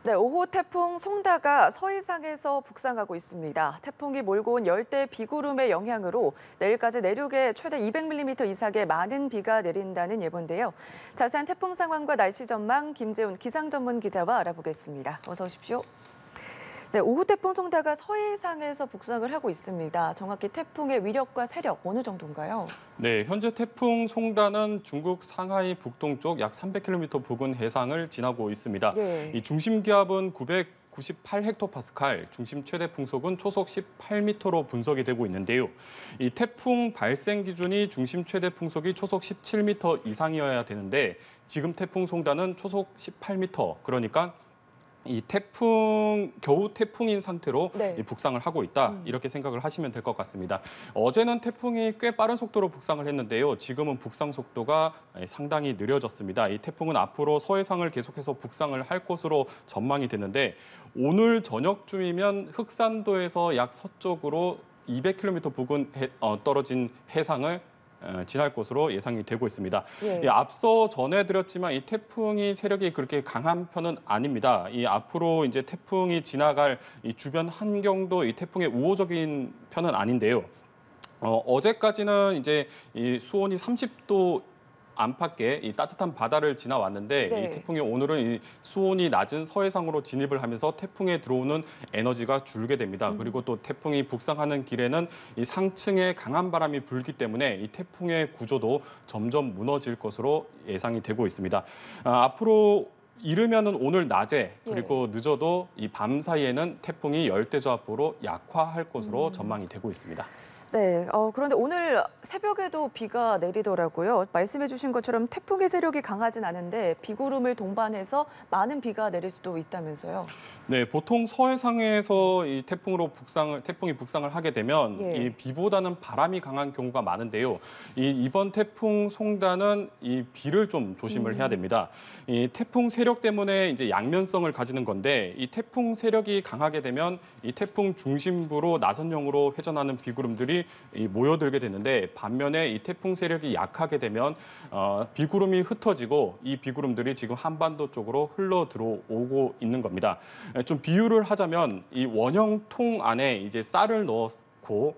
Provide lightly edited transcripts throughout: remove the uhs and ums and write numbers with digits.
네, 5호 태풍 송다가 서해상에서 북상하고 있습니다. 태풍이 몰고 온 열대 비구름의 영향으로 내일까지 내륙에 최대 200mm 이상의 많은 비가 내린다는 예보인데요. 자세한 태풍 상황과 날씨 전망 김재훈 기상 전문 기자와 알아보겠습니다. 어서 오십시오. 네, 5호 태풍 송다가 서해상에서 북상을 하고 있습니다. 정확히 태풍의 위력과 세력 어느 정도인가요? 네, 현재 태풍 송다는 중국 상하이 북동쪽 약 300km 부근 해상을 지나고 있습니다. 예. 이 중심 기압은 998헥토파스칼, 중심 최대 풍속은 초속 18m로 분석이 되고 있는데요. 이 태풍 발생 기준이 중심 최대 풍속이 초속 17m 이상이어야 되는데 지금 태풍 송다는 초속 18m, 그러니까 이 겨우 태풍인 상태로 네. 이 북상을 하고 있다, 이렇게 생각을 하시면 될 것 같습니다. 어제는 태풍이 꽤 빠른 속도로 북상을 했는데요. 지금은 북상 속도가 상당히 느려졌습니다. 이 태풍은 앞으로 서해상을 계속해서 북상을 할 것으로 전망이 되는데 오늘 저녁쯤이면 흑산도에서 약 서쪽으로 200km 부근 떨어진 해상을 지날 것으로 예상이 되고 있습니다. 예. 앞서 전해드렸지만 이 태풍이 세력이 그렇게 강한 편은 아닙니다. 이 앞으로 이제 태풍이 지나갈 이 주변 환경도 이 태풍의 우호적인 편은 아닌데요. 어제까지는 이제 이 수온이 30도 안팎의 이 따뜻한 바다를 지나왔는데 네. 이 태풍이 오늘은 이 수온이 낮은 서해상으로 진입을 하면서 태풍에 들어오는 에너지가 줄게 됩니다. 그리고 또 태풍이 북상하는 길에는 이 상층의 강한 바람이 불기 때문에 이 태풍의 구조도 점점 무너질 것으로 예상이 되고 있습니다. 앞으로 이르면은 오늘 낮에 그리고 늦어도 이 밤 사이에는 태풍이 열대저하포로 약화할 것으로 전망이 되고 있습니다. 네, 그런데 오늘 새벽에도 비가 내리더라고요. 말씀해 주신 것처럼 태풍의 세력이 강하진 않은데 비구름을 동반해서 많은 비가 내릴 수도 있다면서요. 네, 보통 서해상에서 이 태풍이 북상을 하게 되면 예. 이 비보다는 바람이 강한 경우가 많은데요. 이번 태풍 송다는 이 비를 좀 조심을 해야 됩니다. 이 태풍 세력 때문에 이제 양면성을 가지는 건데 이 태풍 세력이 강하게 되면 이 태풍 중심부로 나선형으로 회전하는 비구름들이 모여들게 되는데 반면에 이 태풍 세력이 약하게 되면 비구름이 흩어지고 이 비구름들이 지금 한반도 쪽으로 흘러 들어오고 있는 겁니다. 좀 비유를 하자면 이 원형 통 안에 이제 쌀을 넣고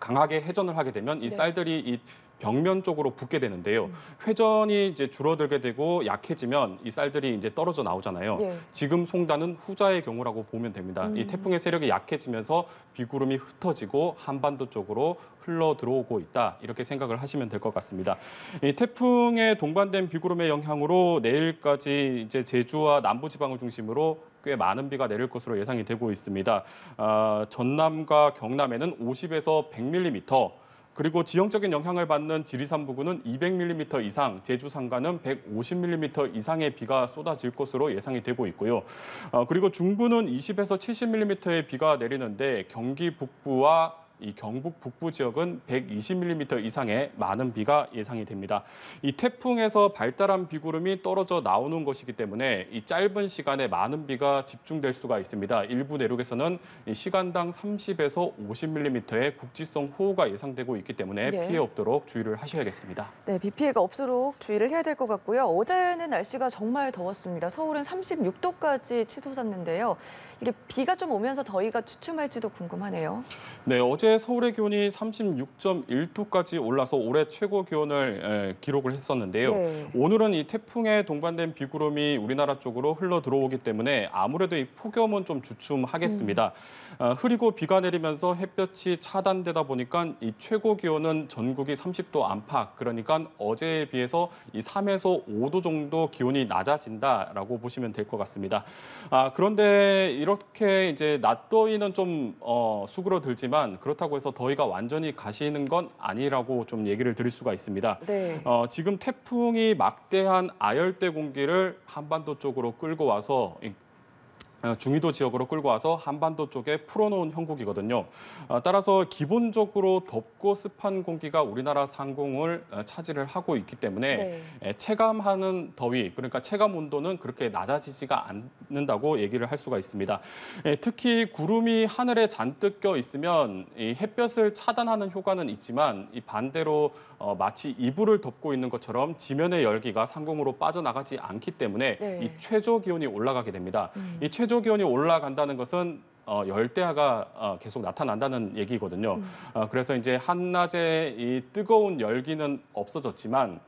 강하게 회전을 하게 되면 이 네. 쌀들이 이 벽면 쪽으로 붙게 되는데요. 회전이 이제 줄어들게 되고 약해지면 이 쌀들이 이제 떨어져 나오잖아요. 예. 지금 송다는 후자의 경우라고 보면 됩니다. 이 태풍의 세력이 약해지면서 비구름이 흩어지고 한반도 쪽으로 흘러 들어오고 있다, 이렇게 생각을 하시면 될 것 같습니다. 이 태풍에 동반된 비구름의 영향으로 내일까지 이제 제주와 남부지방을 중심으로 꽤 많은 비가 내릴 것으로 예상이 되고 있습니다. 전남과 경남에는 50에서 100mm, 그리고 지형적인 영향을 받는 지리산 부근은 200mm 이상, 제주 산간은 150mm 이상의 비가 쏟아질 것으로 예상이 되고 있고요. 그리고 중부는 20에서 70mm의 비가 내리는데 경기 북부와 이 경북 북부 지역은 120mm 이상의 많은 비가 예상이 됩니다. 이 태풍에서 발달한 비구름이 떨어져 나오는 것이기 때문에 이 짧은 시간에 많은 비가 집중될 수가 있습니다. 일부 내륙에서는 시간당 30에서 50mm의 국지성 호우가 예상되고 있기 때문에 예. 피해 없도록 주의를 하셔야겠습니다. 네, 비 피해가 없도록 주의를 해야 될 것 같고요. 어제는 날씨가 정말 더웠습니다. 서울은 36도까지 치솟았는데요. 이게 비가 좀 오면서 더위가 주춤할지도 궁금하네요. 네, 어제 서울의 기온이 36.1도까지 올라서 올해 최고 기온을 기록을 했었는데요. 네. 오늘은 이 태풍에 동반된 비구름이 우리나라 쪽으로 흘러 들어오기 때문에 아무래도 이 폭염은 좀 주춤하겠습니다. 흐리고 비가 내리면서 햇볕이 차단되다 보니까 이 최고 기온은 전국이 30도 안팎, 그러니까 어제에 비해서 이 3에서 5도 정도 기온이 낮아진다라고 보시면 될 것 같습니다. 그런데 이렇게 이제 낮더위는 좀 수그러들지만 그렇다고 해서 더위가 완전히 가시는 건 아니라고 좀 얘기를 드릴 수가 있습니다. 네. 지금 태풍이 막대한 아열대 공기를 한반도 쪽으로 끌고 와서 중위도 지역으로 끌고 와서 한반도 쪽에 풀어놓은 형국이거든요. 따라서 기본적으로 덥고 습한 공기가 우리나라 상공을 차지를 하고 있기 때문에 네. 체감하는 더위, 그러니까 체감 온도는 그렇게 낮아지지가 않는다고 얘기를 할 수가 있습니다. 특히 구름이 하늘에 잔뜩 껴 있으면 이 햇볕을 차단하는 효과는 있지만 이 반대로 마치 이불을 덮고 있는 것처럼 지면의 열기가 상공으로 빠져나가지 않기 때문에 네. 이 최저 기온이 올라가게 됩니다. 이 최저 기온이 올라간다는 것은 열대야가 계속 나타난다는 얘기거든요. 그래서 이제 한낮에 이 뜨거운 열기는 없어졌지만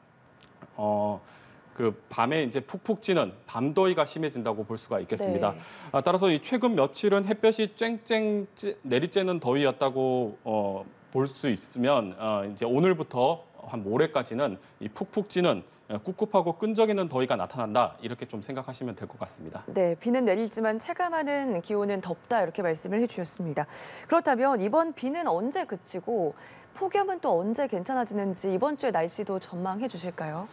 그 밤에 이제 푹푹 찌는 밤더위가 심해진다고 볼 수가 있겠습니다. 네. 따라서 이 최근 며칠은 햇볕이 쨍쨍 내리쬐는 더위였다고 볼 수 있으면 이제 오늘부터 한 모레까지는 이 푹푹 찌는 꿉꿉하고 끈적이는 더위가 나타난다 이렇게 좀 생각하시면 될 것 같습니다. 네, 비는 내리지만 체감하는 기온은 덥다 이렇게 말씀을 해주셨습니다. 그렇다면 이번 비는 언제 그치고 폭염은 또 언제 괜찮아지는지 이번 주의 날씨도 전망해 주실까요?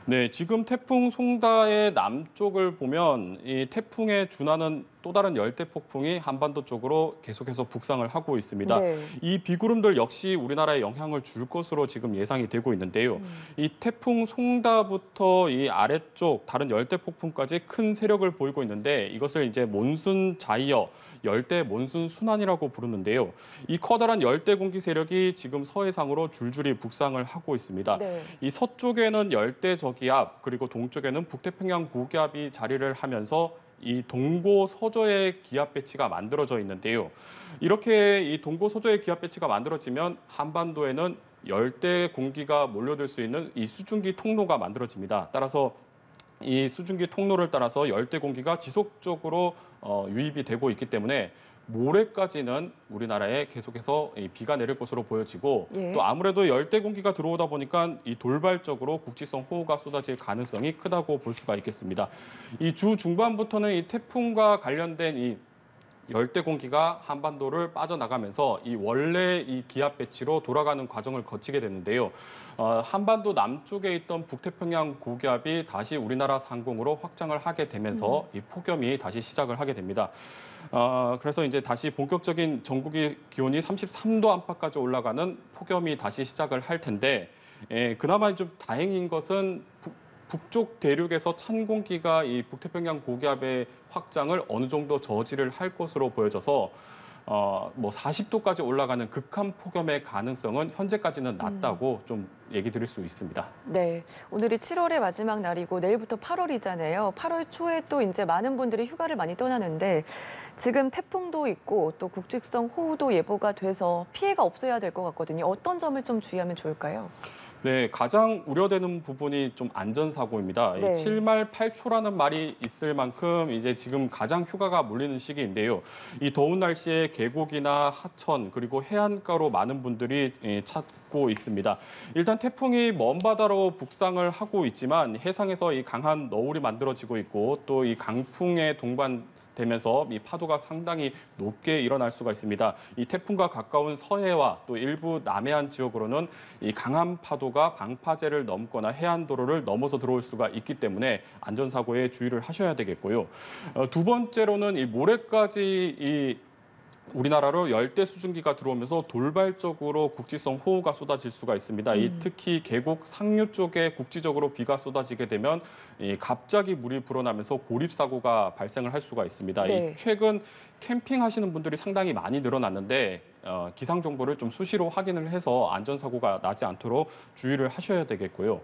네, 지금 태풍 송다의 남쪽을 보면 이 태풍에 준하는 또 다른 열대 폭풍이 한반도 쪽으로 계속해서 북상을 하고 있습니다. 네. 이 비구름들 역시 우리나라에 영향을 줄 것으로 지금 예상이 되고 있는데요. 이 태풍 송다부터 이 아래쪽 다른 열대 폭풍까지 큰 세력을 보이고 있는데 이것을 이제 몬순 자이어 열대 몬순 순환이라고 부르는데요. 이 커다란 열대 공기 세력이 지금 서해상으로 줄줄이 북상을 하고 있습니다. 네. 이 서쪽에는 열대 저기압 그리고 동쪽에는 북태평양 고기압이 자리를 하면서 이 동고 서조의 기압 배치가 만들어져 있는데요. 이렇게 이 동고 서조의 기압 배치가 만들어지면 한반도에는 열대 공기가 몰려들 수 있는 이 수증기 통로가 만들어집니다. 따라서 이 수증기 통로를 따라서 열대 공기가 지속적으로 유입이 되고 있기 때문에 모레까지는 우리나라에 계속해서 비가 내릴 것으로 보여지고 예. 또 아무래도 열대 공기가 들어오다 보니까 이 돌발적으로 국지성 호우가 쏟아질 가능성이 크다고 볼 수가 있겠습니다. 이 주 중반부터는 이 태풍과 관련된 이 열대 공기가 한반도를 빠져나가면서 이 원래 이 기압 배치로 돌아가는 과정을 거치게 되는데요. 한반도 남쪽에 있던 북태평양 고기압이 다시 우리나라 상공으로 확장을 하게 되면서 이 폭염이 다시 시작을 하게 됩니다. 그래서 이제 다시 본격적인 전국의 기온이 33도 안팎까지 올라가는 폭염이 다시 시작을 할 텐데, 그나마 좀 다행인 것은 북쪽 대륙에서 찬 공기가 이 북태평양 고기압의 확장을 어느 정도 저지를 할 것으로 보여져서 뭐 40도까지 올라가는 극한 폭염의 가능성은 현재까지는 낮다고 좀 얘기 드릴 수 있습니다. 네, 오늘이 7월의 마지막 날이고 내일부터 8월이잖아요. 8월 초에 또 이제 많은 분들이 휴가를 많이 떠나는데 지금 태풍도 있고 또 국직성 호우도 예보가 돼서 피해가 없어야 될 것 같거든요. 어떤 점을 좀 주의하면 좋을까요? 네, 가장 우려되는 부분이 좀 안전사고입니다. 네. 7말 8초라는 말이 있을 만큼 이제 지금 가장 휴가가 몰리는 시기인데요. 이 더운 날씨에 계곡이나 하천 그리고 해안가로 많은 분들이 찾고 있습니다. 일단 태풍이 먼 바다로 북상을 하고 있지만 해상에서 이 강한 너울이 만들어지고 있고 또 이 강풍에 동반되면서 이 파도가 상당히 높게 일어날 수가 있습니다. 이 태풍과 가까운 서해와 또 일부 남해안 지역으로는 이 강한 파도가 방파제를 넘거나 해안도로를 넘어서 들어올 수가 있기 때문에 안전사고에 주의를 하셔야 되겠고요. 두 번째로는 이 모레까지 이 우리나라로 열대 수증기가 들어오면서 돌발적으로 국지성 호우가 쏟아질 수가 있습니다. 이 특히 계곡 상류 쪽에 국지적으로 비가 쏟아지게 되면 이 갑자기 물이 불어나면서 고립 사고가 발생을 할 수가 있습니다. 네. 이 최근 캠핑하시는 분들이 상당히 많이 늘어났는데 기상 정보를 좀 수시로 확인을 해서 안전 사고가 나지 않도록 주의를 하셔야 되겠고요.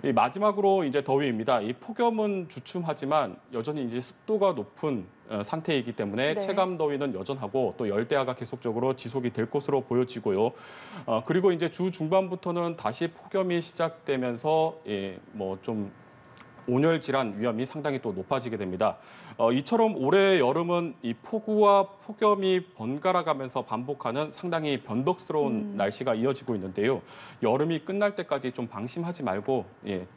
이 마지막으로 이제 더위입니다. 이 폭염은 주춤하지만 여전히 이제 습도가 높은 상태이기 때문에 네. 체감 더위는 여전하고 또 열대야가 계속적으로 지속이 될 것으로 보여지고요. 그리고 이제 주 중반부터는 다시 폭염이 시작되면서 뭐 좀 온열 질환 위험이 상당히 또 높아지게 됩니다. 이처럼 올해 여름은 이 폭우와 폭염이 번갈아가면서 반복하는 상당히 변덕스러운 날씨가 이어지고 있는데요. 여름이 끝날 때까지 좀 방심하지 말고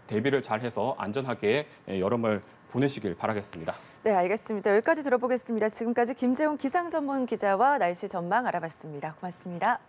대비를 잘해서 안전하게 여름을 보내시길 바라겠습니다. 네, 알겠습니다. 여기까지 들어보겠습니다. 지금까지 김재훈 기상전문 기자와 날씨 전망 알아봤습니다. 고맙습니다.